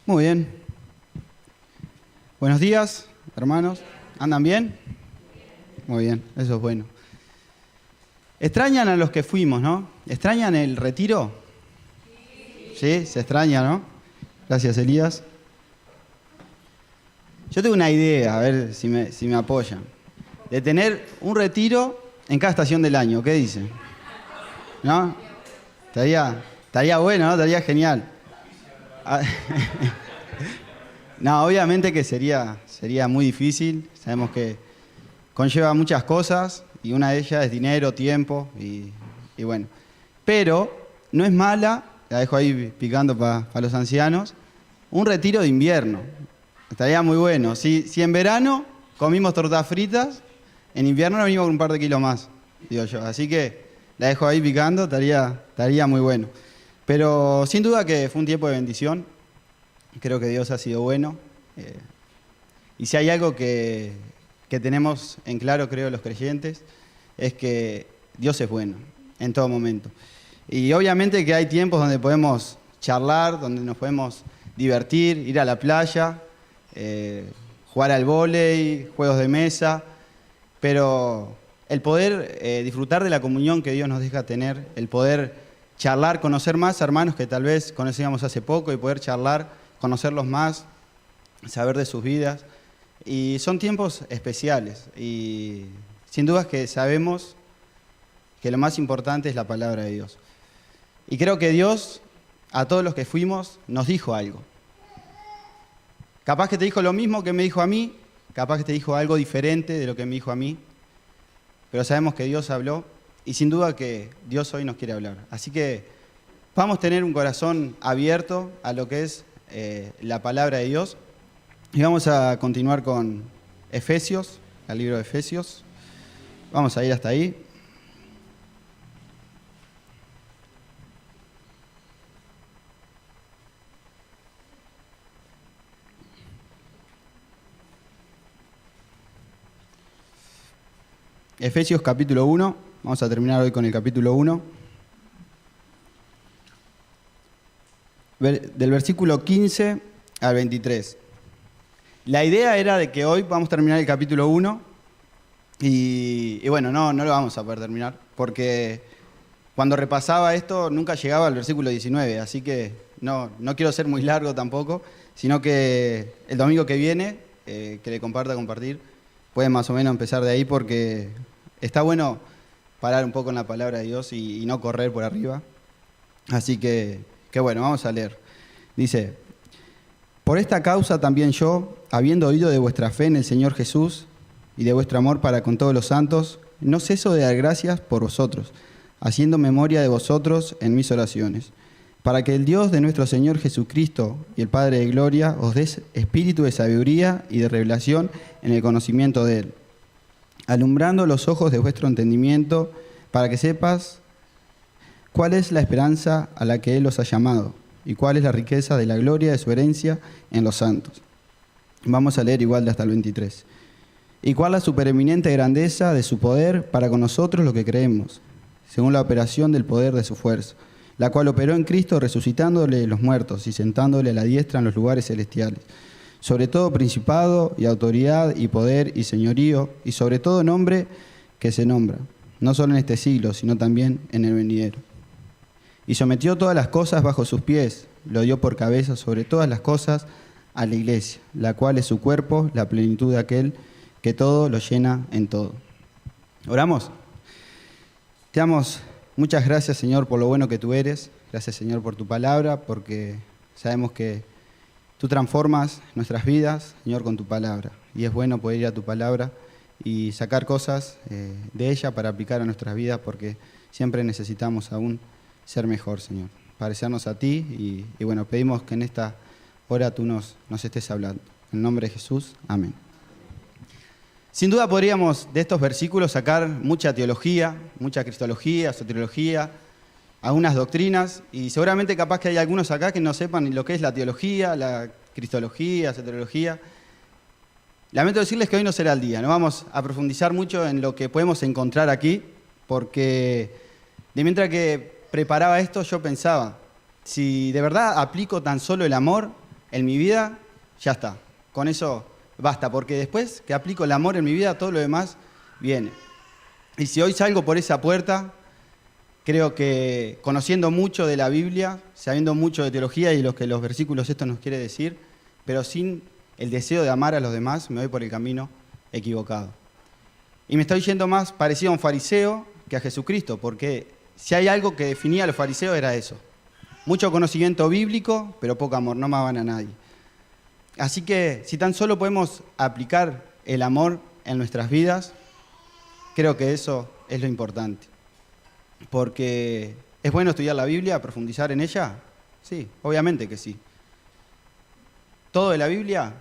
Muy bien. Buenos días, hermanos. ¿Andan bien? Muy bien, eso es bueno. Extrañan a los que fuimos, ¿no? ¿Extrañan el retiro? Sí, se extraña, ¿no? Gracias, Elías. Yo tengo una idea, a ver si me apoyan. De tener un retiro en cada estación del año, ¿qué dicen? ¿No? Estaría bueno, ¿no? Estaría genial. Ah, No, obviamente que sería muy difícil. Sabemos que conlleva muchas cosas y una de ellas es dinero, tiempo y bueno. Pero no es mala, la dejo ahí picando para los ancianos, un retiro de invierno. Estaría muy bueno. Si en verano comimos tortas fritas, en invierno nos venimos con un par de kilos más, digo yo. Así que la dejo ahí picando, estaría muy bueno. Pero sin duda que fue un tiempo de bendición. Creo que Dios ha sido bueno. Y si hay algo que tenemos en claro, creo, los creyentes, es que Dios es bueno en todo momento. Y obviamente que hay tiempos donde podemos charlar, donde nos podemos divertir, ir a la playa, jugar al vóley, juegos de mesa, pero el poder disfrutar de la comunión que Dios nos deja tener, el poder charlar, conocer más hermanos que tal vez conocíamos hace poco y poder charlar, conocerlos más, saber de sus vidas. Y son tiempos especiales y sin dudas que sabemos que lo más importante es la palabra de Dios. Y creo que Dios, a todos los que fuimos, nos dijo algo. Capaz que te dijo lo mismo que me dijo a mí, capaz que te dijo algo diferente de lo que me dijo a mí, pero sabemos que Dios habló y sin duda que Dios hoy nos quiere hablar. Así que vamos a tener un corazón abierto a lo que es la palabra de Dios. Y vamos a continuar con Efesios, el libro de Efesios. Vamos a ir hasta ahí. Efesios capítulo 1. Vamos a terminar hoy con el capítulo 1. Del versículo 15 al 23. La idea era de que hoy vamos a terminar el capítulo 1 y bueno, no lo vamos a poder terminar porque cuando repasaba esto nunca llegaba al versículo 19, así que no quiero ser muy largo tampoco, sino que el domingo que viene, que le compartir, pueden más o menos empezar de ahí porque está bueno parar un poco en la palabra de Dios y no correr por arriba. Así que bueno, vamos a leer. Dice: por esta causa también yo, habiendo oído de vuestra fe en el Señor Jesús y de vuestro amor para con todos los santos, no ceso de dar gracias por vosotros, haciendo memoria de vosotros en mis oraciones, para que el Dios de nuestro Señor Jesucristo y el Padre de gloria os dé espíritu de sabiduría y de revelación en el conocimiento de Él, alumbrando los ojos de vuestro entendimiento, para que sepas cuál es la esperanza a la que Él os ha llamado, y cuál es la riqueza de la gloria de su herencia en los santos. Vamos a leer igual de hasta el 23. Y cuál la supereminente grandeza de su poder para con nosotros los que creemos, según la operación del poder de su fuerza, la cual operó en Cristo resucitándole de los muertos y sentándole a la diestra en los lugares celestiales, sobre todo principado y autoridad y poder y señorío, y sobre todo nombre que se nombra, no solo en este siglo, sino también en el venidero. Y sometió todas las cosas bajo sus pies, lo dio por cabeza sobre todas las cosas a la iglesia, la cual es su cuerpo, la plenitud de aquel que todo lo llena en todo. ¿Oramos? Te damos muchas gracias, Señor, por lo bueno que tú eres. Gracias, Señor, por tu palabra, porque sabemos que tú transformas nuestras vidas, Señor, con tu palabra. Y es bueno poder ir a tu palabra y sacar cosas de ella para aplicar a nuestras vidas, porque siempre necesitamos aún ser mejor, Señor, parecernos a ti y bueno, pedimos que en esta hora tú nos estés hablando. En el nombre de Jesús, amén. Sin duda podríamos de estos versículos sacar mucha teología, mucha cristología, soteriología, algunas doctrinas, y seguramente capaz que hay algunos acá que no sepan ni lo que es la teología, la cristología, soteriología. Lamento decirles que hoy no será el día, no vamos a profundizar mucho en lo que podemos encontrar aquí, porque de mientras que preparaba esto, yo pensaba, si de verdad aplico tan solo el amor en mi vida, ya está. Con eso basta, porque después que aplico el amor en mi vida, todo lo demás viene. Y si hoy salgo por esa puerta, creo que conociendo mucho de la Biblia, sabiendo mucho de teología y lo que los versículos estos nos quiere decir, pero sin el deseo de amar a los demás, me voy por el camino equivocado. Y me estoy yendo más parecido a un fariseo que a Jesucristo, porque si hay algo que definía a los fariseos era eso. Mucho conocimiento bíblico, pero poco amor, no amaban a nadie. Así que si tan solo podemos aplicar el amor en nuestras vidas, creo que eso es lo importante. Porque ¿es bueno estudiar la Biblia, profundizar en ella? Sí, obviamente que sí. ¿Todo de la Biblia?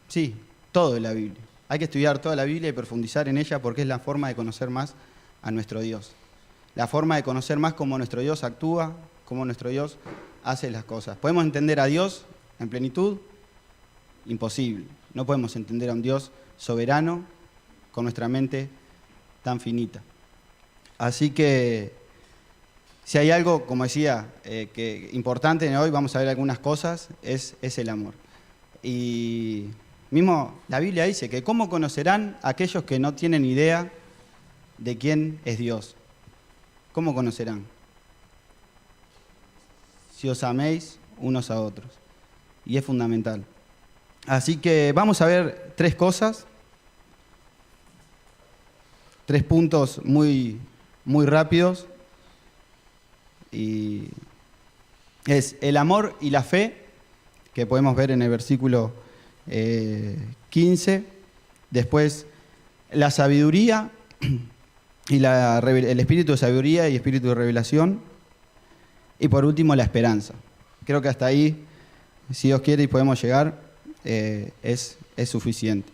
Sí, todo de la Biblia. Hay que estudiar toda la Biblia y profundizar en ella porque es la forma de conocer más a nuestro Dios. La forma de conocer más cómo nuestro Dios actúa, cómo nuestro Dios hace las cosas. ¿Podemos entender a Dios en plenitud? Imposible. No podemos entender a un Dios soberano con nuestra mente tan finita. Así que, si hay algo, como decía, que importante hoy, vamos a ver algunas cosas, es el amor. Y mismo la Biblia dice que ¿cómo conocerán aquellos que no tienen idea de quién es Dios? ¿Cómo conocerán? Si os améis unos a otros. Y es fundamental. Así que vamos a ver 3 cosas, 3 puntos muy rápidos. Y es el amor y la fe, que podemos ver en el versículo 15. Después la sabiduría y el espíritu de sabiduría y espíritu de revelación. Y por último la esperanza. Creo que hasta ahí, si Dios quiere y podemos llegar, es suficiente.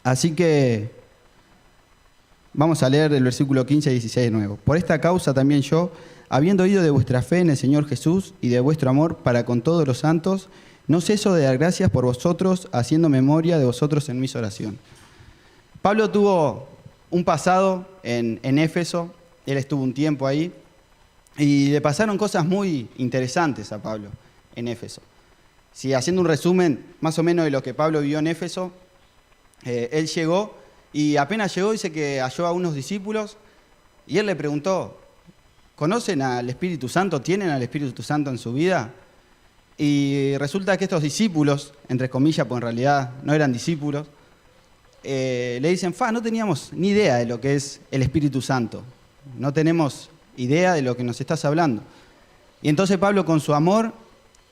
Así que vamos a leer el versículo 15 y 16 de nuevo. Por esta causa también yo, habiendo oído de vuestra fe en el Señor Jesús y de vuestro amor para con todos los santos, no ceso de dar gracias por vosotros, haciendo memoria de vosotros en mis oraciones. Pablo tuvo un pasado en Éfeso, él estuvo un tiempo ahí, y le pasaron cosas muy interesantes a Pablo en Éfeso. Si haciendo un resumen más o menos de lo que Pablo vivió en Éfeso, él llegó y apenas llegó dice que halló a unos discípulos y él le preguntó, ¿conocen al Espíritu Santo? ¿Tienen al Espíritu Santo en su vida? Y resulta que estos discípulos, entre comillas, pues en realidad no eran discípulos, le dicen, no teníamos ni idea de lo que es el Espíritu Santo, no tenemos idea de lo que nos estás hablando. Y entonces Pablo con su amor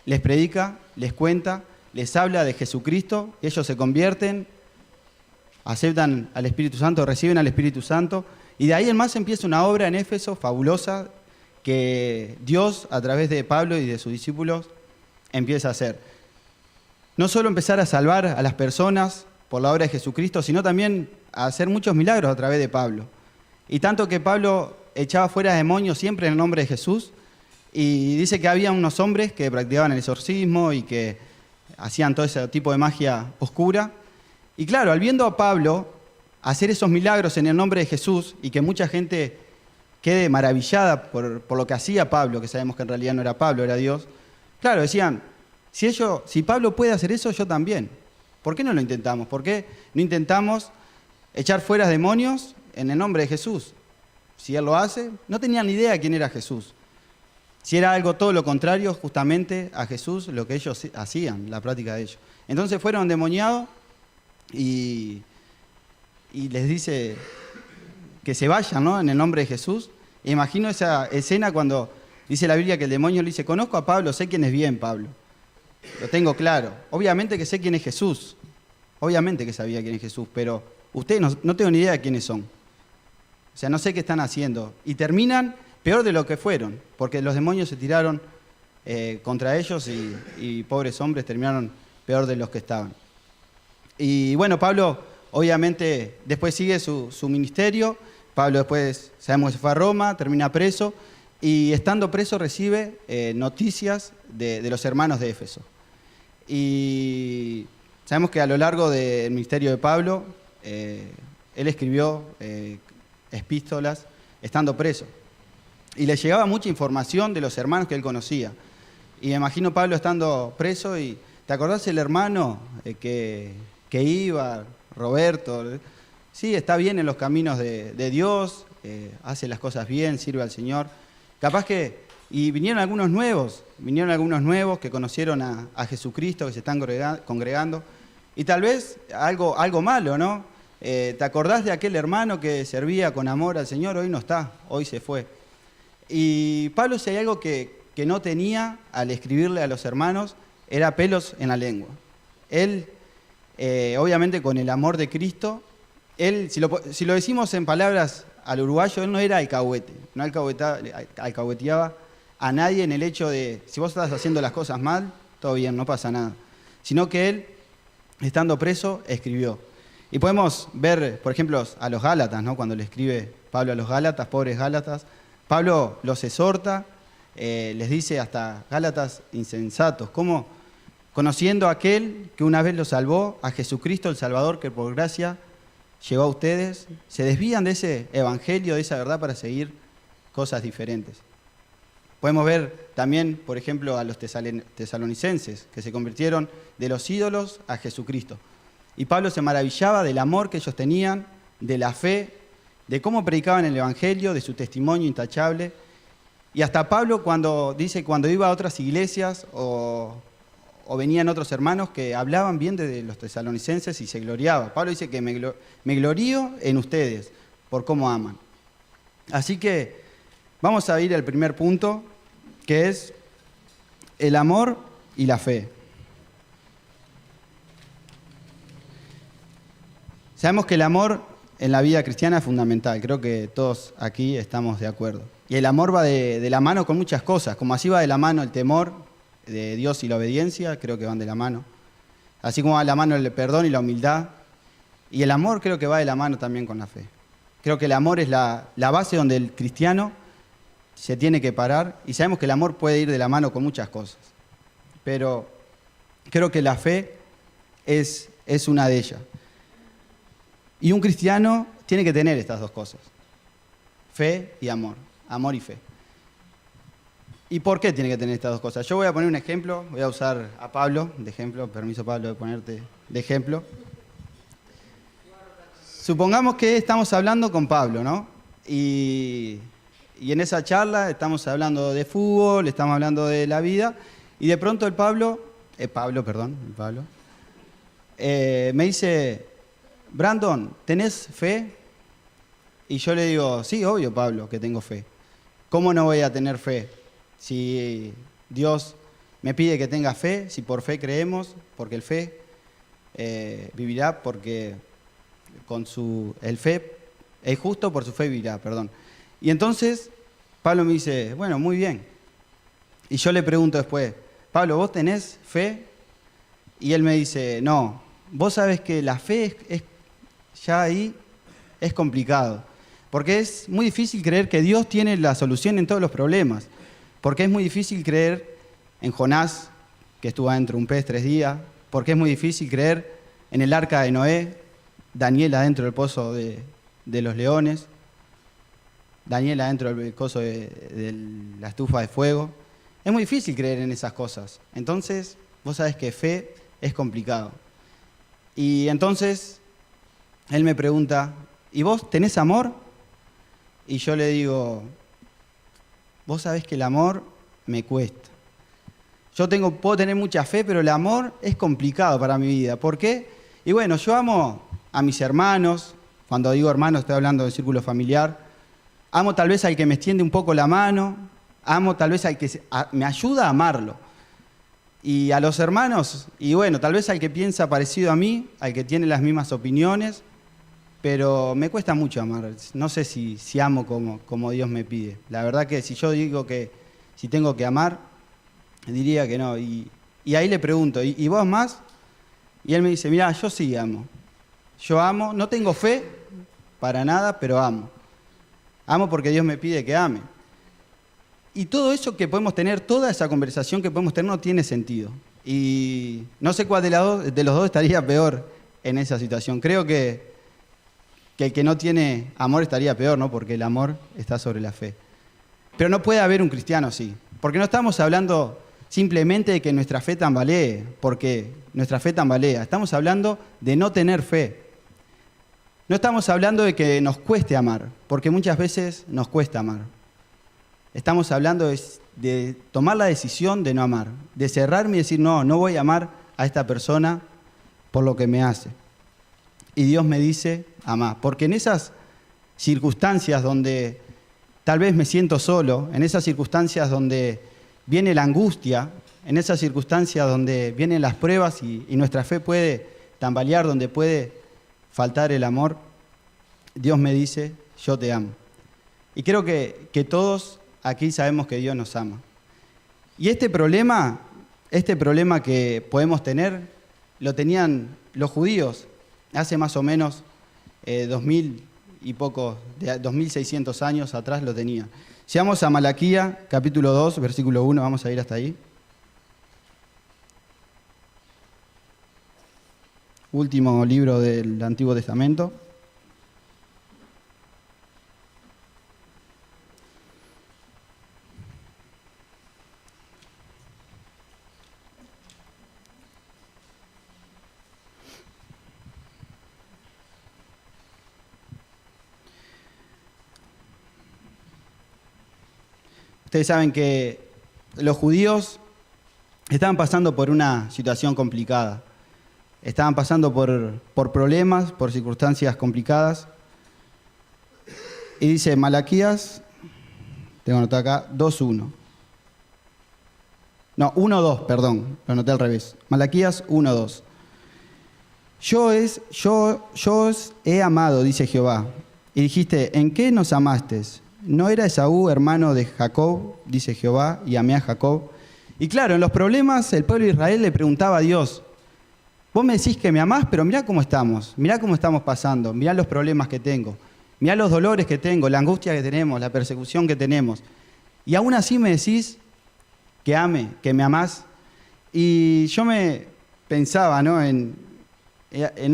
les predica, les cuenta, les habla de Jesucristo, ellos se convierten, aceptan al Espíritu Santo, reciben al Espíritu Santo, y de ahí en más empieza una obra en Éfeso fabulosa que Dios, a través de Pablo y de sus discípulos, empieza a hacer. No solo empezar a salvar a las personas por la obra de Jesucristo, sino también a hacer muchos milagros a través de Pablo. Y tanto que Pablo echaba fuera demonios siempre en el nombre de Jesús, y dice que había unos hombres que practicaban el exorcismo y que hacían todo ese tipo de magia oscura. Y claro, al viendo a Pablo hacer esos milagros en el nombre de Jesús y que mucha gente quede maravillada por lo que hacía Pablo, que sabemos que en realidad no era Pablo, era Dios, claro, decían, si Pablo puede hacer eso, yo también. ¿Por qué no lo intentamos? ¿Por qué no intentamos echar fuera demonios en el nombre de Jesús? Si él lo hace, no tenían ni idea de quién era Jesús. Si era algo todo lo contrario justamente a Jesús, lo que ellos hacían, la práctica de ellos. Entonces fueron endemoniados y les dice que se vayan, ¿no? En el nombre de Jesús. E imagino esa escena cuando dice la Biblia que el demonio le dice, conozco a Pablo, sé quién es bien Pablo. Lo tengo claro. Obviamente que sé quién es Jesús. Obviamente que sabía quién es Jesús, pero ustedes no tengo ni idea de quiénes son. O sea, no sé qué están haciendo. Y terminan peor de lo que fueron, porque los demonios se tiraron contra ellos y pobres hombres terminaron peor de los que estaban. Y bueno, Pablo obviamente después sigue su ministerio. Pablo después sabemos que se fue a Roma, termina preso, y estando preso recibe noticias de los hermanos de Éfeso. Y sabemos que a lo largo del ministerio de Pablo, él escribió epístolas estando preso. Y le llegaba mucha información de los hermanos que él conocía. Y me imagino Pablo estando preso y ¿te acordás el hermano que iba, Roberto? Sí, está bien en los caminos de Dios, hace las cosas bien, sirve al Señor. Capaz que, y vinieron algunos nuevos que conocieron a Jesucristo, que se están congregando, y tal vez algo malo, ¿no? ¿Te acordás de aquel hermano que servía con amor al Señor? Hoy no está, hoy se fue. Y Pablo, si hay algo que no tenía al escribirle a los hermanos, era pelos en la lengua. Él, obviamente con el amor de Cristo, él, si lo decimos en palabras al uruguayo, él no era alcahuete, no alcahueteaba a nadie en el hecho de, si vos estás haciendo las cosas mal, todo bien, no pasa nada. Sino que él, estando preso, escribió. Y podemos ver, por ejemplo, a los Gálatas, ¿no? Cuando le escribe Pablo a los Gálatas, pobres Gálatas, Pablo los exhorta, les dice hasta Gálatas insensatos, como conociendo a aquel que una vez los salvó, a Jesucristo el Salvador, que por gracia llegó a ustedes, se desvían de ese evangelio, de esa verdad, para seguir cosas diferentes. Podemos ver también, por ejemplo, a los tesalonicenses, que se convirtieron de los ídolos a Jesucristo. Y Pablo se maravillaba del amor que ellos tenían, de la fe, de cómo predicaban el evangelio, de su testimonio intachable. Y hasta Pablo cuando iba a otras iglesias o venían otros hermanos que hablaban bien de los tesalonicenses y se gloriaba. Pablo dice que me glorío en ustedes por cómo aman. Así que vamos a ir al primer punto, que es el amor y la fe. Sabemos que el amor en la vida cristiana es fundamental, creo que todos aquí estamos de acuerdo. Y el amor va de la mano con muchas cosas, como así va de la mano el temor de Dios y la obediencia, creo que van de la mano. Así como va de la mano el perdón y la humildad. Y el amor creo que va de la mano también con la fe. Creo que el amor es la base donde el cristiano se tiene que parar, y sabemos que el amor puede ir de la mano con muchas cosas. Pero creo que la fe es una de ellas. Y un cristiano tiene que tener estas dos cosas, fe y amor y fe. ¿Y por qué tiene que tener estas dos cosas? Yo voy a poner un ejemplo, voy a usar a Pablo de ejemplo, permiso Pablo de ponerte de ejemplo. Supongamos que estamos hablando con Pablo, ¿no? Y en esa charla estamos hablando de fútbol, estamos hablando de la vida, y de pronto el Pablo me dice: Brandon, ¿tenés fe? Y yo le digo: sí, obvio, Pablo, que tengo fe. ¿Cómo no voy a tener fe? Si Dios me pide que tenga fe, si por fe creemos, porque el fe vivirá, porque el fe es justo, por su fe vivirá, perdón. Y entonces Pablo me dice: bueno, muy bien. Y yo le pregunto después: Pablo, ¿vos tenés fe? Y él me dice: no, vos sabés que la fe ya ahí es complicado, porque es muy difícil creer que Dios tiene la solución en todos los problemas, porque es muy difícil creer en Jonás, que estuvo adentro de un pez 3 días, porque es muy difícil creer en el arca de Noé, Daniel adentro del pozo de los leones, Daniel adentro del coso de la estufa de fuego. Es muy difícil creer en esas cosas. Entonces, vos sabés que fe es complicado. Y entonces él me pregunta: ¿y vos tenés amor? Y yo le digo: vos sabés que el amor me cuesta. Puedo tener mucha fe, pero el amor es complicado para mi vida. ¿Por qué? Y bueno, yo amo a mis hermanos. Cuando digo hermanos, estoy hablando del círculo familiar. Amo tal vez al que me extiende un poco la mano. Amo tal vez al que me ayuda a amarlo. Y a los hermanos, y bueno, tal vez al que piensa parecido a mí, al que tiene las mismas opiniones, pero me cuesta mucho amar. No sé si amo como Dios me pide. La verdad que si yo digo que si tengo que amar, diría que no. Y ahí le pregunto: ¿y vos más? Y él me dice: mirá, yo sí amo. Yo amo, no tengo fe para nada, pero amo. Amo porque Dios me pide que ame. Y todo eso que podemos tener, toda esa conversación que podemos tener no tiene sentido. Y no sé cuál de los dos estaría peor en esa situación. Creo que el que no tiene amor estaría peor, ¿no? Porque el amor está sobre la fe. Pero no puede haber un cristiano así. Porque no estamos hablando simplemente de que nuestra fe tambalee, porque nuestra fe tambalea. Estamos hablando de no tener fe. No estamos hablando de que nos cueste amar, porque muchas veces nos cuesta amar. Estamos hablando de tomar la decisión de no amar, de cerrarme y decir, no voy a amar a esta persona por lo que me hace. Y Dios me dice, amá, porque en esas circunstancias donde tal vez me siento solo, en esas circunstancias donde viene la angustia, en esas circunstancias donde vienen las pruebas y nuestra fe puede tambalear, donde puede faltar el amor, Dios me dice, yo te amo. Y creo que todos aquí sabemos que Dios nos ama. Y este problema que podemos tener, lo tenían los judíos hace más o menos 2600 años atrás lo tenían. Si vamos a Malaquía, capítulo 2, versículo 1, vamos a ir hasta ahí. Último libro del Antiguo Testamento. Ustedes saben que los judíos estaban pasando por una situación complicada. Estaban pasando por problemas, por circunstancias complicadas. Y dice Malaquías, tengo anotado acá, 2.1. No, 1.2, perdón, lo anoté al revés. Malaquías 1.2. Yo os he amado, dice Jehová. Y dijiste, ¿en qué nos amaste? ¿No era Esaú hermano de Jacob, dice Jehová, y amé a Jacob? Y claro, en los problemas el pueblo de Israel le preguntaba a Dios, vos me decís que me amás, pero mirá cómo estamos pasando, mirá los problemas que tengo, mirá los dolores que tengo, la angustia que tenemos, la persecución que tenemos. Y aún así me decís que me amás. Y yo me pensaba, ¿no?, en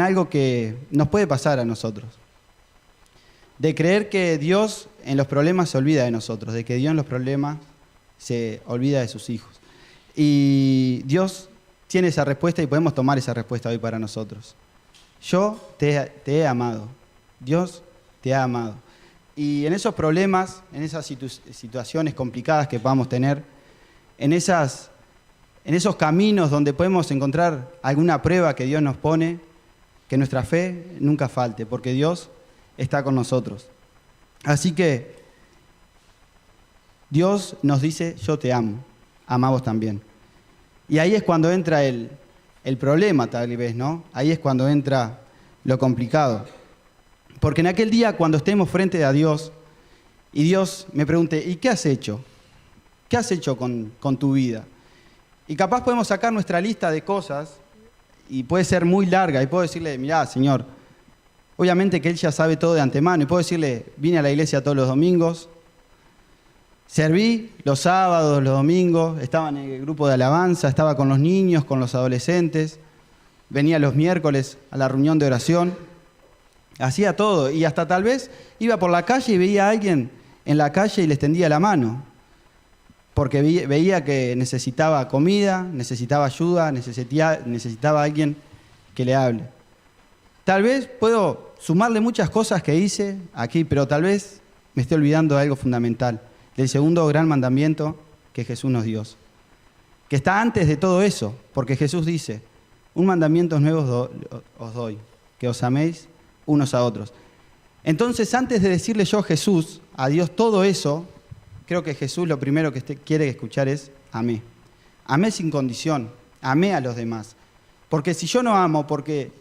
algo que nos puede pasar a nosotros. De creer que Dios en los problemas se olvida de nosotros, de que Dios en los problemas se olvida de sus hijos. Y Dios tiene esa respuesta y podemos tomar esa respuesta hoy para nosotros. Yo te he amado. Dios te ha amado. Y en esos problemas, en esas situaciones complicadas que podamos tener, en esos caminos donde podemos encontrar alguna prueba que Dios nos pone, que nuestra fe nunca falte, porque Dios está con nosotros. Así que Dios nos dice, yo te amo, amamos también. Y ahí es cuando entra el problema, tal vez, ¿no? Ahí es cuando entra lo complicado. Porque en aquel día, cuando estemos frente a Dios, y Dios me pregunte, ¿y qué has hecho? ¿Qué has hecho con tu vida? Y capaz podemos sacar nuestra lista de cosas, y puede ser muy larga, y puedo decirle, mirá, Señor, obviamente que Él ya sabe todo de antemano, y puedo decirle, vine a la iglesia todos los domingos, serví los sábados, los domingos, estaba en el grupo de alabanza, estaba con los niños, con los adolescentes, venía los miércoles a la reunión de oración, hacía todo, y hasta tal vez iba por la calle y veía a alguien en la calle y le extendía la mano, porque veía que necesitaba comida, necesitaba ayuda, necesitaba a alguien que le hable. Tal vez puedo sumarle muchas cosas que hice aquí, pero tal vez me esté olvidando de algo fundamental, del segundo gran mandamiento que Jesús nos dio, que está antes de todo eso, porque Jesús dice, un mandamiento nuevo os doy, que os améis unos a otros. Entonces, antes de decirle yo Jesús, a Dios todo eso, creo que Jesús lo primero que quiere escuchar es amé. Amé sin condición, amé a los demás. Porque si yo no amo, porque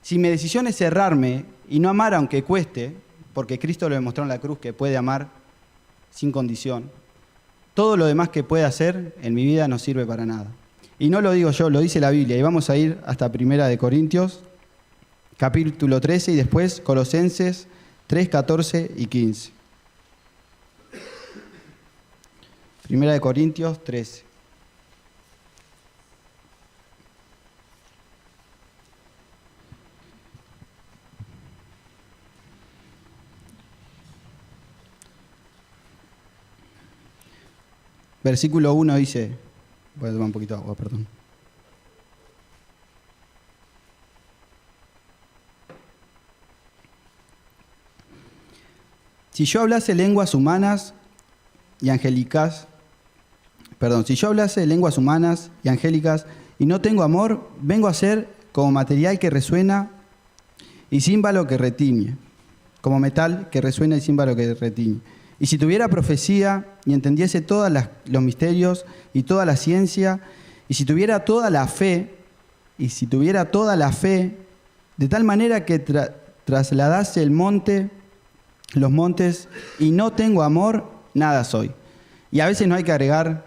si mi decisión es cerrarme y no amar aunque cueste, porque Cristo lo demostró en la cruz que puede amar sin condición, todo lo demás que puede hacer en mi vida no sirve para nada. Y no lo digo yo, lo dice la Biblia. Y vamos a ir hasta 1 Corintios, capítulo 13, y después Colosenses 3, 14 y 15. 1 Corintios 13. Versículo 1 dice, Voy a tomar un poquito de agua, perdón. Si yo hablase lenguas humanas y angélicas, y no tengo amor, vengo a ser como material que resuena y címbalo que retiñe, como metal que resuena y címbalo que retiñe. Y si tuviera profecía y entendiese todos los misterios y toda la ciencia, y si tuviera toda la fe, de tal manera que trasladase los montes, y no tengo amor, nada soy. Y a veces no hay que agregar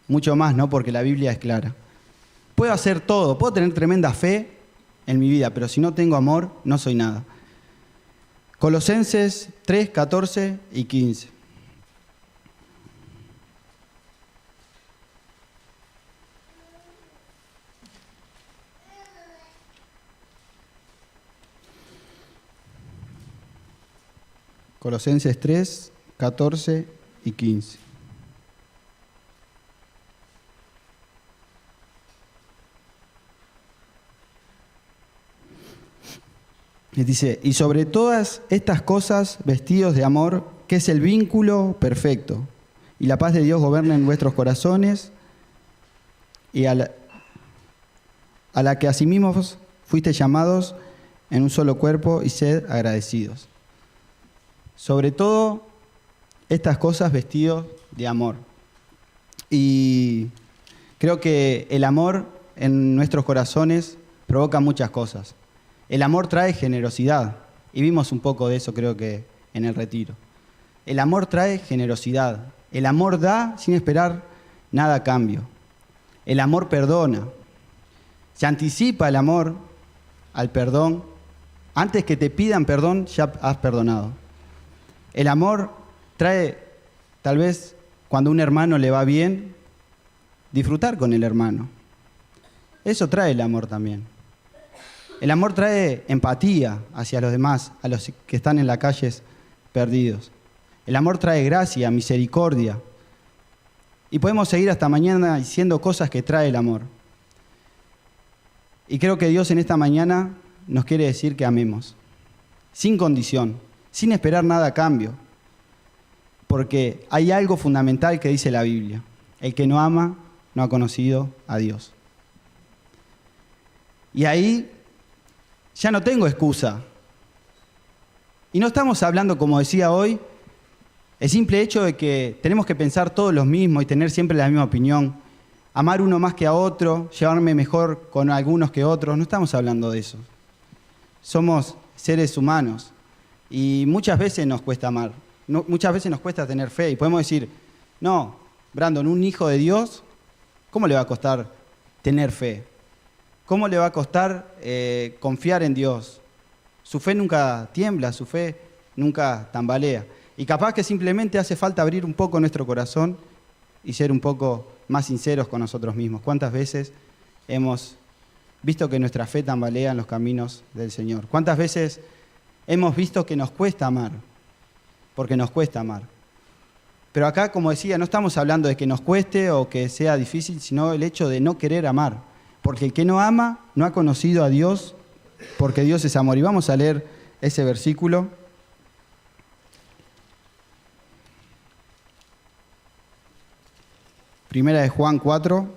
mucho más, ¿no? Porque la Biblia es clara. Puedo hacer todo, puedo tener tremenda fe en mi vida, pero si no tengo amor, no soy nada. Colosenses 3, 14 y 15. Colosenses 3, 14 y 15. Y dice, y sobre todas estas cosas vestidos de amor, que es el vínculo perfecto, y la paz de Dios gobierna en vuestros corazones, y a la que asimismo fuisteis llamados en un solo cuerpo, y sed agradecidos. Sobre todo estas cosas vestidos de amor. Y creo que el amor en nuestros corazones provoca muchas cosas. El amor trae generosidad, y vimos un poco de eso creo que en el retiro. El amor trae generosidad, el amor da sin esperar nada a cambio. El amor perdona, se anticipa el amor al perdón. Antes que te pidan perdón, ya has perdonado. El amor trae, tal vez cuando a un hermano le va bien, disfrutar con el hermano. Eso trae el amor también. El amor trae empatía hacia los demás, a los que están en las calles perdidos. El amor trae gracia, misericordia. Y podemos seguir hasta mañana diciendo cosas que trae el amor. Y creo que Dios en esta mañana nos quiere decir que amemos, sin condición, sin esperar nada a cambio. Porque hay algo fundamental que dice la Biblia: el que no ama no ha conocido a Dios. Y ahí ya no tengo excusa. Y no estamos hablando, como decía hoy, el simple hecho de que tenemos que pensar todos los mismos y tener siempre la misma opinión, amar uno más que a otro, llevarme mejor con algunos que otros. No estamos hablando de eso. Somos seres humanos y muchas veces nos cuesta amar. Muchas veces nos cuesta tener fe y podemos decir, no, Brandon, un hijo de Dios, ¿cómo le va a costar tener fe? ¿Cómo le va a costar confiar en Dios? Su fe nunca tiembla, su fe nunca tambalea. Y capaz que simplemente hace falta abrir un poco nuestro corazón y ser un poco más sinceros con nosotros mismos. ¿Cuántas veces hemos visto que nuestra fe tambalea en los caminos del Señor? ¿Cuántas veces hemos visto que nos cuesta amar? Porque nos cuesta amar. Pero acá, como decía, no estamos hablando de que nos cueste o que sea difícil, sino el hecho de no querer amar. Porque el que no ama no ha conocido a Dios, porque Dios es amor. Y vamos a leer ese versículo. Primera de Juan 4.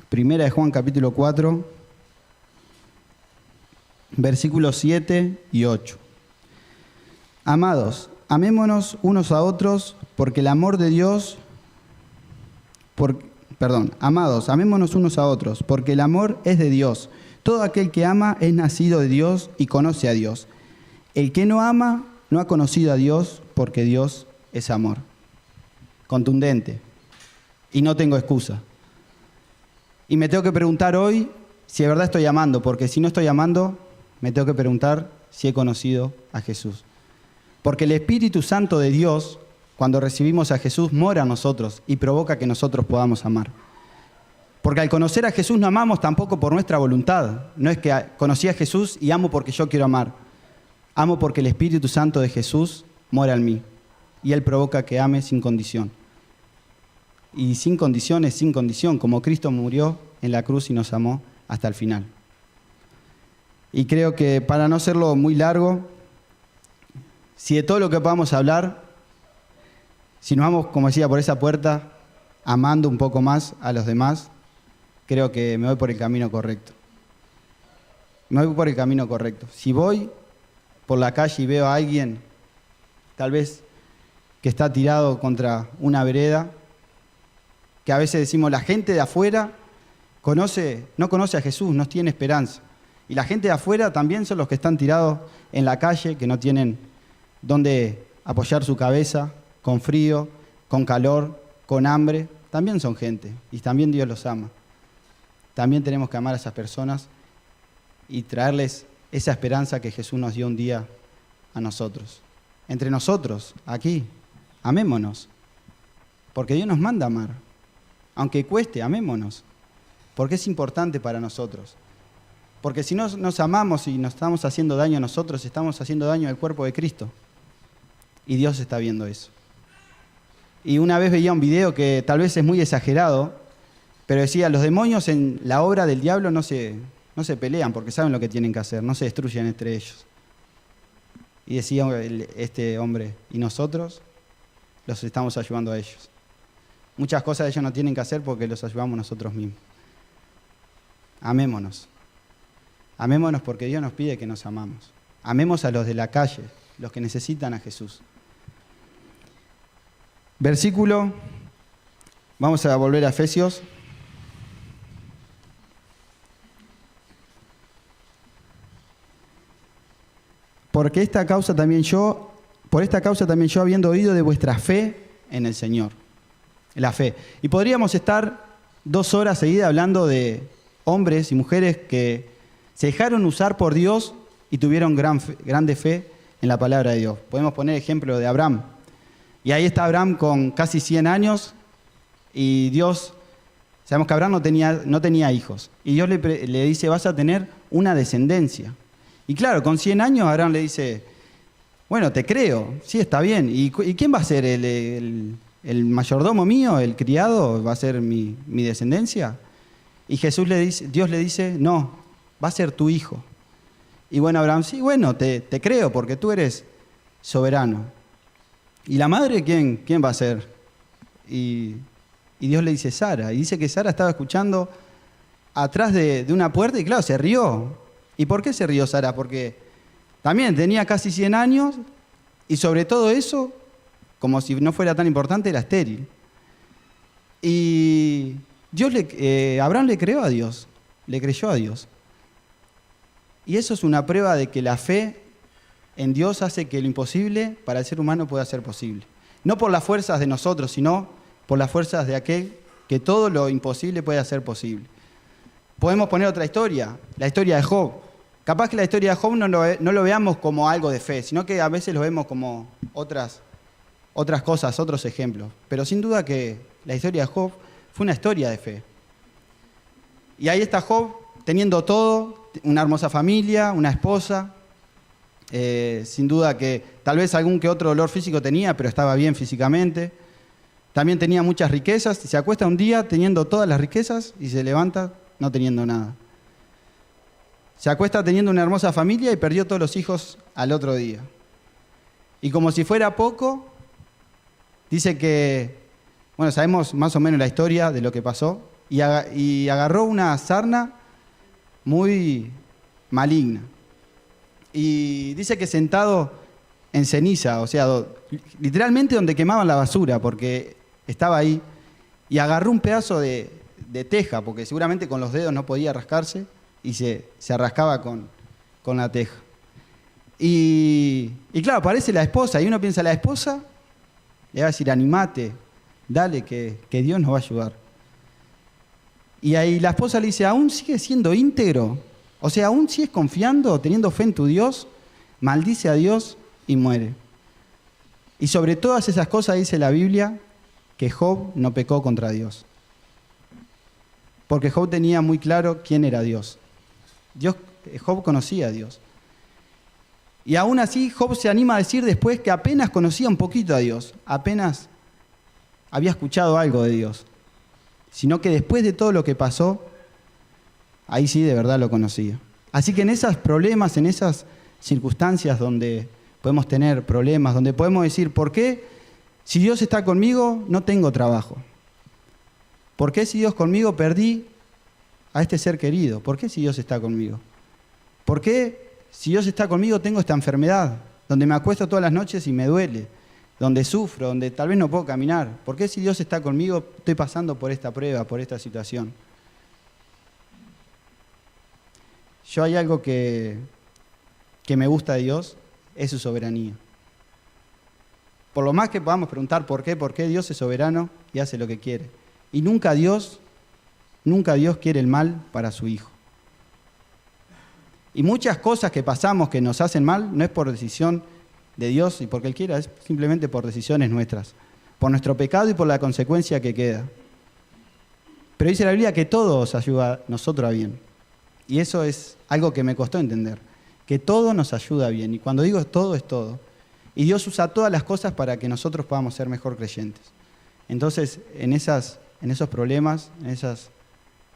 Primera de Juan capítulo 4, versículos 7 y 8. Amados, amémonos unos a otros porque el amor de Dios, amados, amémonos unos a otros porque el amor es de Dios. Todo aquel que ama es nacido de Dios y conoce a Dios. El que no ama no ha conocido a Dios porque Dios es amor. Contundente. Y no tengo excusa. Y me tengo que preguntar hoy si de verdad estoy amando, porque si no estoy amando, me tengo que preguntar si he conocido a Jesús. Porque el Espíritu Santo de Dios, cuando recibimos a Jesús, mora en nosotros y provoca que nosotros podamos amar. Porque al conocer a Jesús no amamos tampoco por nuestra voluntad. No es que conocí a Jesús y amo porque yo quiero amar. Amo porque el Espíritu Santo de Jesús mora en mí y Él provoca que ame sin condición. Y sin condición es sin condición, como Cristo murió en la cruz y nos amó hasta el final. Y creo que para no hacerlo muy largo, si de todo lo que podamos hablar, si nos vamos, como decía, por esa puerta, amando un poco más a los demás, creo que me voy por el camino correcto. Me voy por el camino correcto. Si voy por la calle y veo a alguien, tal vez que está tirado contra una vereda, que a veces decimos, la gente de afuera no conoce a Jesús, no tiene esperanza. Y la gente de afuera también son los que están tirados en la calle, que no tienen dónde apoyar su cabeza, con frío, con calor, con hambre. También son gente y también Dios los ama. También tenemos que amar a esas personas y traerles esa esperanza que Jesús nos dio un día a nosotros. Entre nosotros, aquí, amémonos. Porque Dios nos manda a amar. Aunque cueste, amémonos. Porque es importante para nosotros. Porque si no nos amamos y nos estamos haciendo daño a nosotros, estamos haciendo daño al cuerpo de Cristo. Y Dios está viendo eso. Y una vez veía un video que tal vez es muy exagerado, pero decía, los demonios en la obra del diablo no se pelean porque saben lo que tienen que hacer, no se destruyen entre ellos. Y decía este hombre, y nosotros los estamos ayudando a ellos. Muchas cosas ellos no tienen que hacer porque los ayudamos nosotros mismos. Amémonos. Amémonos porque Dios nos pide que nos amamos. Amemos a los de la calle, los que necesitan a Jesús. Versículo, vamos a volver a Efesios. Por esta causa también yo, habiendo oído de vuestra fe en el Señor. La fe. Y podríamos estar 2 horas seguidas hablando de hombres y mujeres que se dejaron usar por Dios y tuvieron grande fe en la palabra de Dios. Podemos poner ejemplo de Abraham. Y ahí está Abraham con casi 100 años y Dios, sabemos que Abraham no tenía hijos. Y Dios le dice, vas a tener una descendencia. Y claro, con 100 años Abraham le dice, bueno, te creo, sí, está bien. ¿Y quién va a ser el mayordomo mío, el criado, va a ser mi descendencia? Y Dios le dice, no, va a ser tu hijo. Y bueno, Abraham, sí, bueno, te creo porque tú eres soberano. ¿Y la madre quién va a ser? Y Dios le dice Sara. Y dice que Sara estaba escuchando atrás de una puerta y claro, se rió. ¿Y por qué se rió Sara? Porque también tenía casi 100 años y sobre todo eso, como si no fuera tan importante, era estéril. Y Abraham le creyó a Dios. Y eso es una prueba de que la fe en Dios hace que lo imposible para el ser humano pueda ser posible. No por las fuerzas de nosotros, sino por las fuerzas de aquel que todo lo imposible puede hacer posible. Podemos poner otra historia, la historia de Job. Capaz que la historia de Job no lo veamos como algo de fe, sino que a veces lo vemos como otras cosas, otros ejemplos. Pero sin duda que la historia de Job fue una historia de fe. Y ahí está Job teniendo todo, una hermosa familia, una esposa. Sin duda que tal vez algún que otro dolor físico tenía, pero estaba bien físicamente. También tenía muchas riquezas. Se acuesta un día teniendo todas las riquezas y se levanta no teniendo nada. Se acuesta teniendo una hermosa familia y perdió todos los hijos al otro día. Y como si fuera poco, dice que, bueno, sabemos más o menos la historia de lo que pasó, y agarró una sarna muy maligna. Y dice que sentado en ceniza, o sea, literalmente donde quemaban la basura, porque estaba ahí, y agarró un pedazo de teja, porque seguramente con los dedos no podía rascarse, y se rascaba con la teja. Y claro, aparece la esposa, y uno piensa, la esposa le va a decir, animate, dale, que Dios nos va a ayudar. Y ahí la esposa le dice, ¿aún sigue siendo íntegro? O sea, ¿aún sigues confiando, teniendo fe en tu Dios? Maldice a Dios y muere. Y sobre todas esas cosas dice la Biblia que Job no pecó contra Dios. Porque Job tenía muy claro quién era Dios. Job conocía a Dios. Y aún así Job se anima a decir después que apenas conocía un poquito a Dios, apenas había escuchado algo de Dios, sino que después de todo lo que pasó, ahí sí de verdad lo conocía. Así que en esos problemas, en esas circunstancias donde podemos tener problemas, donde podemos decir, ¿por qué si Dios está conmigo no tengo trabajo? ¿Por qué si Dios conmigo perdí a este ser querido? ¿Por qué si Dios está conmigo? ¿Por qué si Dios está conmigo tengo esta enfermedad, donde me acuesto todas las noches y me duele, donde sufro, donde tal vez no puedo caminar? ¿Por qué si Dios está conmigo estoy pasando por esta prueba, por esta situación? Yo hay algo que me gusta de Dios, es su soberanía. Por lo más que podamos preguntar por qué Dios es soberano y hace lo que quiere. Y nunca Dios quiere el mal para su Hijo. Y muchas cosas que pasamos que nos hacen mal no es por decisión de Dios y porque Él quiera, es simplemente por decisiones nuestras, por nuestro pecado y por la consecuencia que queda. Pero dice la Biblia que todo os ayuda a nosotros a bien. Y eso es algo que me costó entender, que todo nos ayuda a bien. Y cuando digo todo, es todo. Y Dios usa todas las cosas para que nosotros podamos ser mejor creyentes. Entonces, en esos problemas, en esas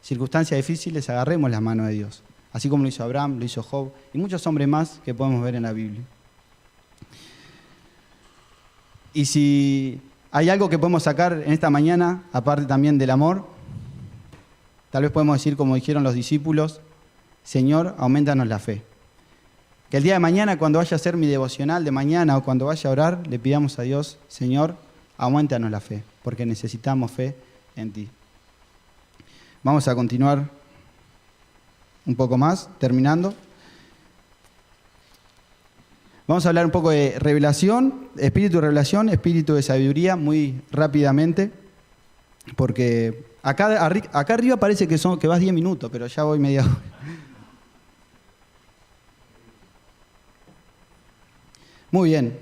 circunstancias difíciles, agarremos la mano de Dios. Así como lo hizo Abraham, lo hizo Job y muchos hombres más que podemos ver en la Biblia. Y si hay algo que podemos sacar en esta mañana, aparte también del amor, tal vez podemos decir como dijeron los discípulos, Señor, aumentanos la fe. Que el día de mañana, cuando vaya a hacer mi devocional de mañana o cuando vaya a orar, le pidamos a Dios, Señor, aumentanos la fe, porque necesitamos fe en ti. Vamos a continuar un poco más, terminando. Vamos a hablar un poco de revelación, espíritu de revelación, espíritu de sabiduría, muy rápidamente, porque acá arriba parece que vas 10 minutos, pero ya voy media hora. Muy bien.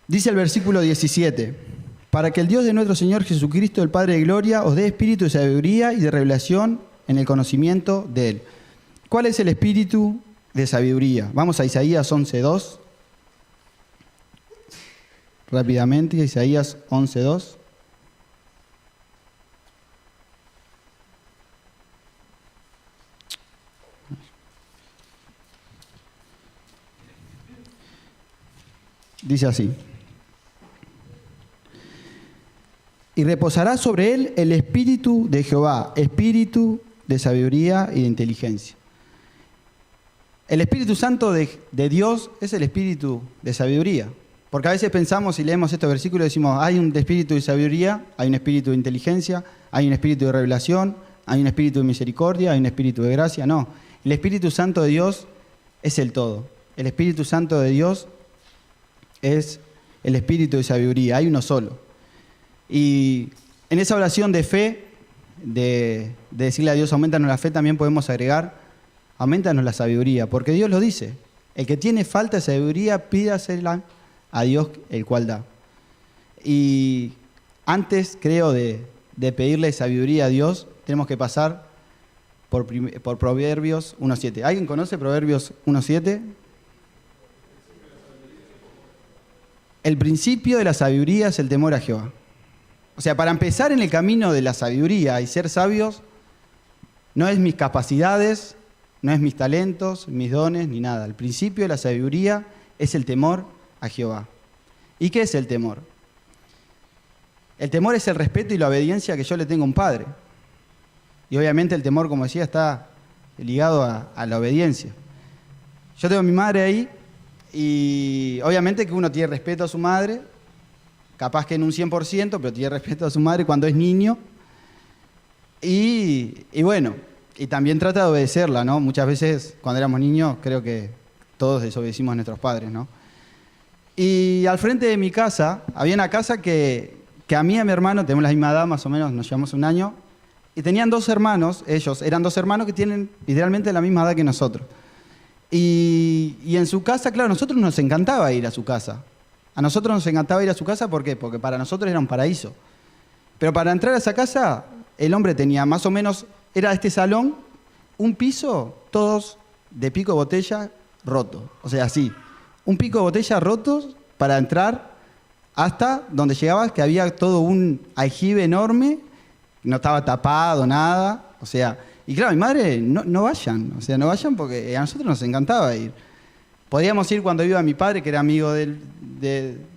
Dice el versículo 17, para que el Dios de nuestro Señor Jesucristo, el Padre de Gloria, os dé espíritu de sabiduría y de revelación en el conocimiento de Él. ¿Cuál es el espíritu de sabiduría? Vamos a Isaías 11:2. Rápidamente, Isaías 11:2. Dice así. Y reposará sobre él el espíritu de Jehová, espíritu de sabiduría y de inteligencia. El Espíritu Santo de Dios es el espíritu de sabiduría. Porque a veces pensamos y leemos estos versículos y decimos, hay un espíritu de sabiduría, hay un espíritu de inteligencia, hay un espíritu de revelación, hay un espíritu de misericordia, hay un espíritu de gracia. No, el Espíritu Santo de Dios es el todo. El Espíritu Santo de Dios es el espíritu de sabiduría, hay uno solo. Y en esa oración de fe, de decirle a Dios, aumentanos la fe, también podemos agregar, aumentanos la sabiduría, porque Dios lo dice. El que tiene falta de sabiduría, pídasela a Dios, el cual da. Y antes, creo, de pedirle sabiduría a Dios, tenemos que pasar por Proverbios 1:7. ¿Alguien conoce Proverbios 1:7? El principio de la sabiduría es el temor a Jehová. O sea, para empezar en el camino de la sabiduría y ser sabios, no es mis capacidades, no es mis talentos, mis dones, ni nada. El principio de la sabiduría es el temor a Jehová. ¿Y qué es el temor? El temor es el respeto y la obediencia que yo le tengo a un padre. Y obviamente el temor, como decía, está ligado a la obediencia. Yo tengo a mi madre ahí y obviamente que uno tiene respeto a su madre, capaz que en un 100%, pero tiene respeto a su madre cuando es niño. Y bueno, y también trata de obedecerla, ¿no? Muchas veces cuando éramos niños creo que todos desobedecimos a nuestros padres, ¿no? Y al frente de mi casa, había una casa que a mí y a mi hermano, tenemos la misma edad más o menos, nos llevamos un año, y tenían dos hermanos, ellos eran dos hermanos que tienen literalmente la misma edad que nosotros. Y en su casa, claro, a nosotros nos encantaba ir a su casa. A nosotros nos encantaba ir a su casa, ¿por qué? Porque para nosotros era un paraíso. Pero para entrar a esa casa, el hombre tenía más o menos, era este salón, un piso, todos de pico de botella roto. O sea, así. Un pico de botella roto para entrar hasta donde llegabas, que había todo un aljibe enorme, no estaba tapado, nada. O sea, y claro, mi madre, no vayan. O sea, no vayan porque a nosotros nos encantaba ir. Podíamos ir cuando iba mi padre, que era amigo del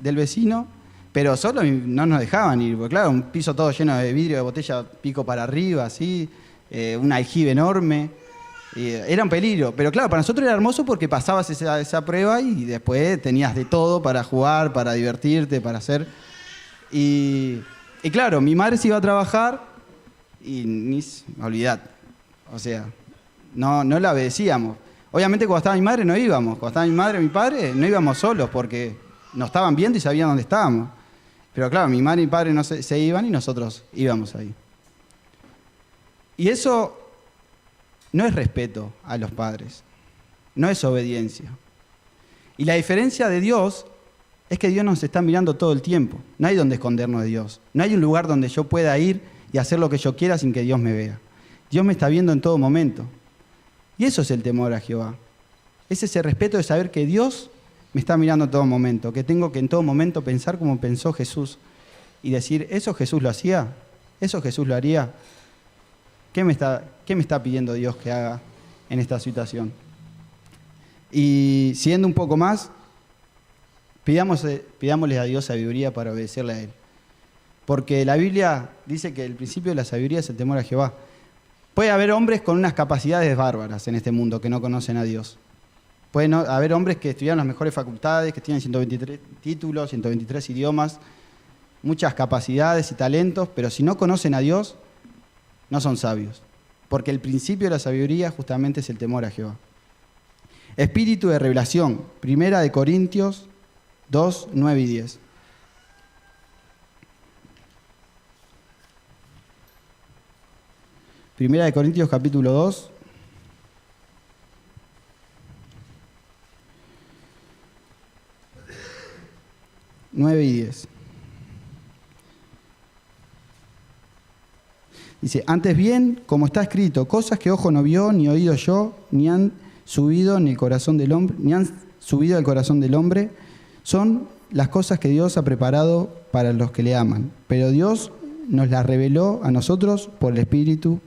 vecino, pero solo no nos dejaban ir. Porque claro, un piso todo lleno de vidrio, de botella, pico para arriba, así, un aljibe enorme. Era un peligro, pero claro, para nosotros era hermoso porque pasabas esa prueba y después tenías de todo para jugar, para divertirte, para hacer. Y claro, mi madre se iba a trabajar y olvidad. O sea, no la obedecíamos. Obviamente cuando estaba mi madre no íbamos, cuando estaba mi madre y mi padre no íbamos solos porque nos estaban viendo y sabían dónde estábamos. Pero claro, mi madre y mi padre no se iban y nosotros íbamos ahí. Y eso no es respeto a los padres, no es obediencia. Y la diferencia de Dios es que Dios nos está mirando todo el tiempo. No hay donde escondernos de Dios. No hay un lugar donde yo pueda ir y hacer lo que yo quiera sin que Dios me vea. Dios me está viendo en todo momento. Y eso es el temor a Jehová. Es ese respeto de saber que Dios me está mirando en todo momento, que tengo que en todo momento pensar como pensó Jesús y decir, ¿eso Jesús lo hacía? ¿Eso Jesús lo haría? ¿Qué me está pidiendo Dios que haga en esta situación? Y siguiendo un poco más, pidámosle a Dios sabiduría para obedecerle a Él. Porque la Biblia dice que el principio de la sabiduría es el temor a Jehová. Puede haber hombres con unas capacidades bárbaras en este mundo que no conocen a Dios. Pueden haber hombres que estudiaron las mejores facultades, que tienen 123 títulos, 123 idiomas, muchas capacidades y talentos, pero si no conocen a Dios, no son sabios, porque el principio de la sabiduría justamente es el temor a Jehová. Espíritu de revelación, 1 Corintios 2, 9 y 10. Primera de Corintios capítulo 2. Nueve y 10. Dice, antes bien, como está escrito, cosas que ojo no vio, ni oído yo, ni han subido en el corazón del hombre, ni han subido al corazón del hombre, son las cosas que Dios ha preparado para los que le aman. Pero Dios nos las reveló a nosotros por el Espíritu,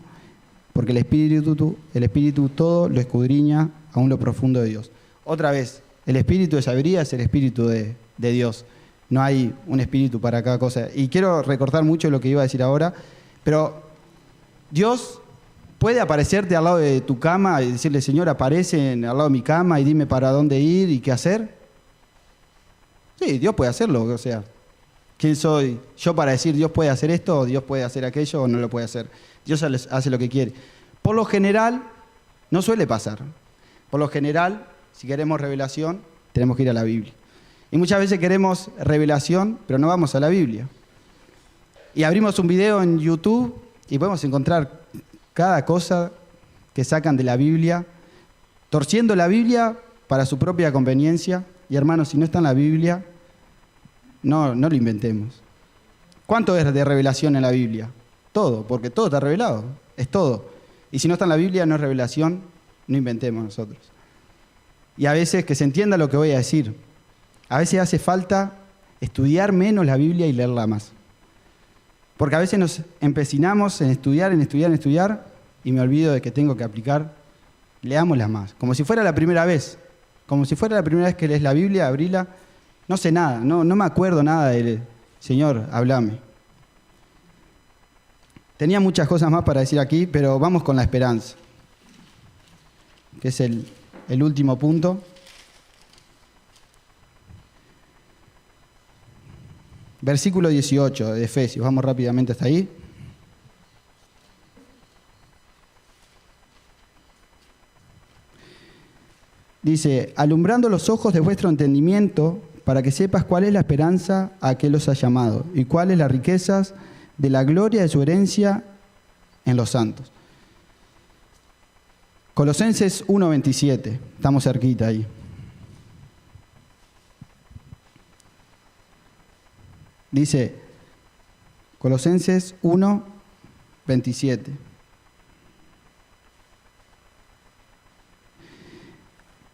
porque el Espíritu todo lo escudriña aún lo profundo de Dios. Otra vez, el Espíritu de sabiduría es el Espíritu de Dios. No hay un espíritu para cada cosa. Y quiero recortar mucho lo que iba a decir ahora, pero Dios puede aparecerte al lado de tu cama y decirle, Señor, aparece al lado de mi cama y dime para dónde ir y qué hacer. Sí, Dios puede hacerlo. O sea, ¿quién soy yo para decir Dios puede hacer esto o Dios puede hacer aquello o no lo puede hacer? Dios hace lo que quiere. Por lo general, no suele pasar. Por lo general, si queremos revelación, tenemos que ir a la Biblia. Y muchas veces queremos revelación, pero no vamos a la Biblia. Y abrimos un video en YouTube y podemos encontrar cada cosa que sacan de la Biblia, torciendo la Biblia para su propia conveniencia. Y hermanos, si no está en la Biblia, no lo inventemos. ¿Cuánto es de revelación en la Biblia? Todo, porque todo está revelado, es todo. Y si no está en la Biblia, no es revelación, no inventemos nosotros. Y a veces, que se entienda lo que voy a decir, a veces hace falta estudiar menos la Biblia y leerla más. Porque a veces nos empecinamos en estudiar, y me olvido de que tengo que aplicar. Leámosla más, como si fuera la primera vez. Como si fuera la primera vez que lees la Biblia, abrila. No sé nada, no me acuerdo nada del Señor, háblame. Tenía muchas cosas más para decir aquí, pero vamos con la esperanza, que es el último punto. Versículo 18 de Efesios, vamos rápidamente hasta ahí. Dice, alumbrando los ojos de vuestro entendimiento, para que sepas cuál es la esperanza a que los ha llamado, y cuáles las riquezas de la gloria de su herencia en los santos. Colosenses 1:27, estamos cerquita ahí. Dice, Colosenses 1:27.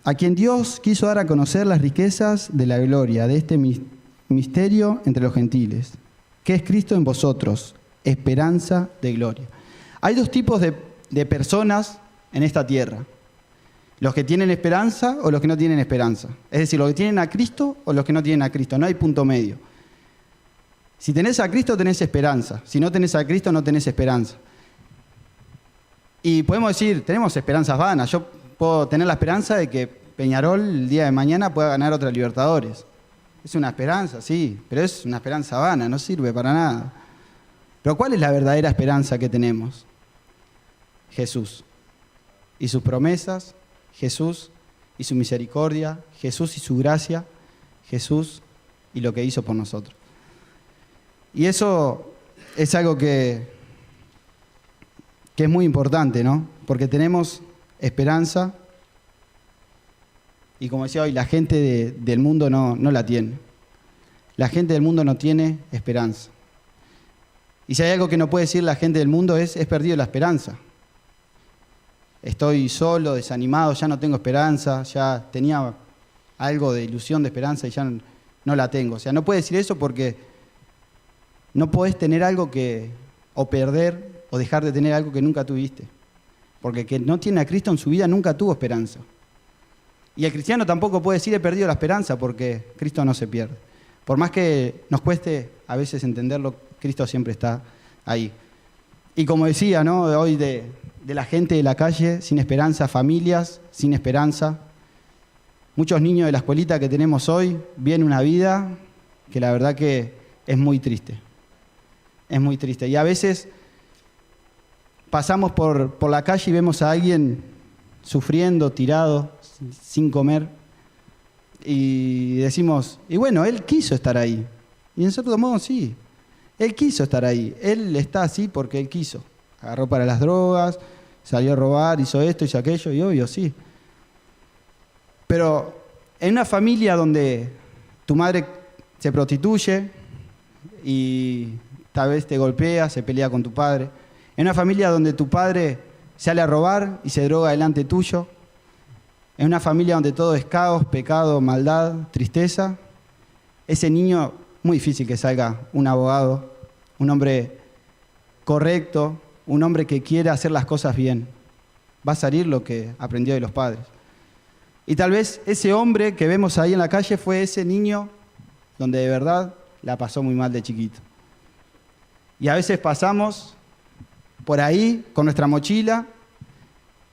a quien Dios quiso dar a conocer las riquezas de la gloria de este misterio entre los gentiles, que es Cristo en vosotros, esperanza de gloria. Hay dos tipos de personas en esta tierra: los que tienen esperanza o los que no tienen esperanza. Es decir, los que tienen a Cristo o los que no tienen a Cristo. No hay punto medio. Si tenés a Cristo, tenés esperanza. Si no tenés a Cristo, no tenés esperanza. Y podemos decir, tenemos esperanzas vanas. Yo puedo tener la esperanza de que Peñarol el día de mañana pueda ganar otra Libertadores. Es una esperanza, sí, pero es una esperanza vana, no sirve para nada. Pero ¿cuál es la verdadera esperanza que tenemos? Jesús y sus promesas, Jesús y su misericordia, Jesús y su gracia, Jesús y lo que hizo por nosotros. Y eso es algo que es muy importante, ¿no? Porque tenemos esperanza y, como decía hoy, la gente del mundo no la tiene. La gente del mundo no tiene esperanza. Y si hay algo que no puede decir la gente del mundo es perdido la esperanza. Estoy solo, desanimado, ya no tengo esperanza, ya tenía algo de ilusión, de esperanza y ya no la tengo. O sea, no puede decir eso porque no podés tener algo o perder o dejar de tener algo que nunca tuviste. Porque el que no tiene a Cristo en su vida nunca tuvo esperanza. Y el cristiano tampoco puede decir he perdido la esperanza porque Cristo no se pierde. Por más que nos cueste a veces entenderlo, Cristo siempre está ahí. Y como decía, ¿no? Hoy de la gente de la calle sin esperanza, familias sin esperanza. Muchos niños de la escuelita que tenemos hoy viven una vida que la verdad que es muy triste. Es muy triste. Y a veces pasamos por la calle y vemos a alguien sufriendo, tirado, sin comer. Y decimos, y bueno, él quiso estar ahí. Y en cierto modo sí, él quiso estar ahí. Él está así porque él quiso. Agarró para las drogas, salió a robar, hizo esto, hizo aquello, y obvio, sí. Pero en una familia donde tu madre se prostituye y tal vez te golpea, se pelea con tu padre. En una familia donde tu padre sale a robar y se droga delante tuyo. En una familia donde todo es caos, pecado, maldad, tristeza. Ese niño, muy difícil que salga un abogado, un hombre correcto, un hombre que quiera hacer las cosas bien. Va a salir lo que aprendió de los padres. Y tal vez ese hombre que vemos ahí en la calle fue ese niño donde de verdad la pasó muy mal de chiquito. Y a veces pasamos por ahí con nuestra mochila,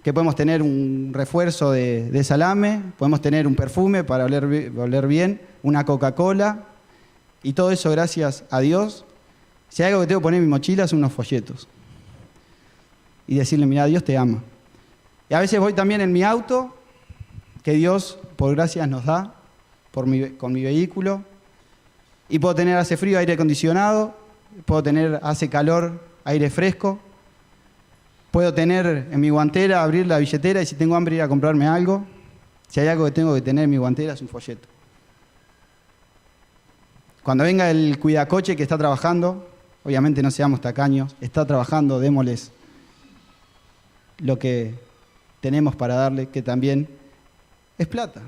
que podemos tener un refuerzo de salame, podemos tener un perfume para oler bien, una Coca-Cola, y todo eso gracias a Dios. Si hay algo que tengo que poner en mi mochila son unos folletos. Y decirle, mira, Dios te ama. Y a veces voy también en mi auto, que Dios por gracias nos da, con mi vehículo, y puedo tener hace frío, aire acondicionado, puedo tener hace calor, aire fresco, puedo tener en mi guantera, abrir la billetera y si tengo hambre ir a comprarme algo. Si hay algo que tengo que tener en mi guantera es un folleto. Cuando venga el cuidacoche que está trabajando, obviamente no seamos tacaños, está trabajando, démosles lo que tenemos para darle, que también es plata,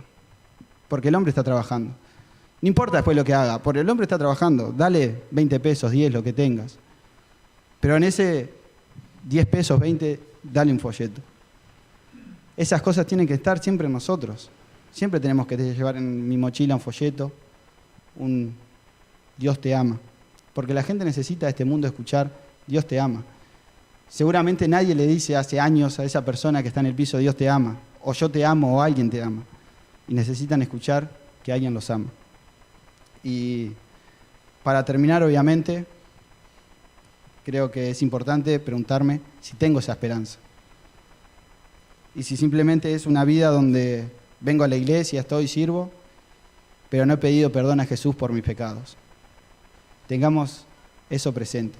porque el hombre está trabajando. No importa después lo que haga, porque el hombre está trabajando, dale 20 pesos, 10, lo que tengas. Pero en ese 10 pesos, 20, dale un folleto. Esas cosas tienen que estar siempre en nosotros. Siempre tenemos que llevar en mi mochila un folleto, un Dios te ama. Porque la gente necesita de este mundo escuchar Dios te ama. Seguramente nadie le dice hace años a esa persona que está en el piso Dios te ama, o yo te amo, o alguien te ama. Y necesitan escuchar que alguien los ama. Y para terminar, obviamente, creo que es importante preguntarme si tengo esa esperanza. Y si simplemente es una vida donde vengo a la iglesia, estoy, sirvo, pero no he pedido perdón a Jesús por mis pecados. Tengamos eso presente.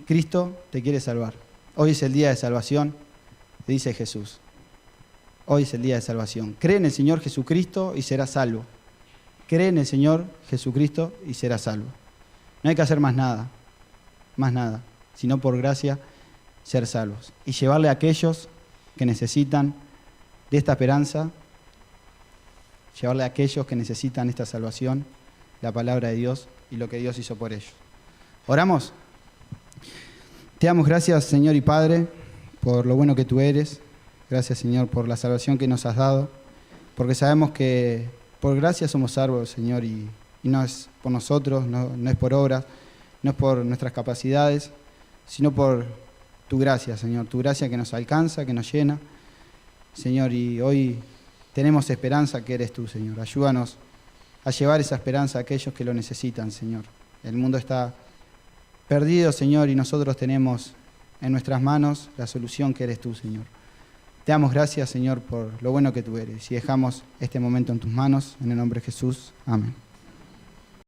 Cristo te quiere salvar. Hoy es el día de salvación, dice Jesús. Hoy es el día de salvación. Cree en el Señor Jesucristo y serás salvo. Cree en el Señor Jesucristo y serás salvo. No hay que hacer más nada, sino por gracia ser salvos. Y llevarle a aquellos que necesitan de esta esperanza, llevarle a aquellos que necesitan esta salvación, la palabra de Dios y lo que Dios hizo por ellos. ¿Oramos? Te damos gracias, Señor y Padre, por lo bueno que tú eres. Gracias, Señor, por la salvación que nos has dado, porque sabemos que por gracia somos salvos, Señor, y no es por nosotros, no es por obras, no es por nuestras capacidades, sino por tu gracia, Señor, tu gracia que nos alcanza, que nos llena, Señor, y hoy tenemos esperanza que eres tú, Señor. Ayúdanos a llevar esa esperanza a aquellos que lo necesitan, Señor. El mundo está perdido, Señor, y nosotros tenemos en nuestras manos la solución que eres tú, Señor. Te damos gracias, Señor, por lo bueno que tú eres, y dejamos este momento en tus manos, en el nombre de Jesús. Amén.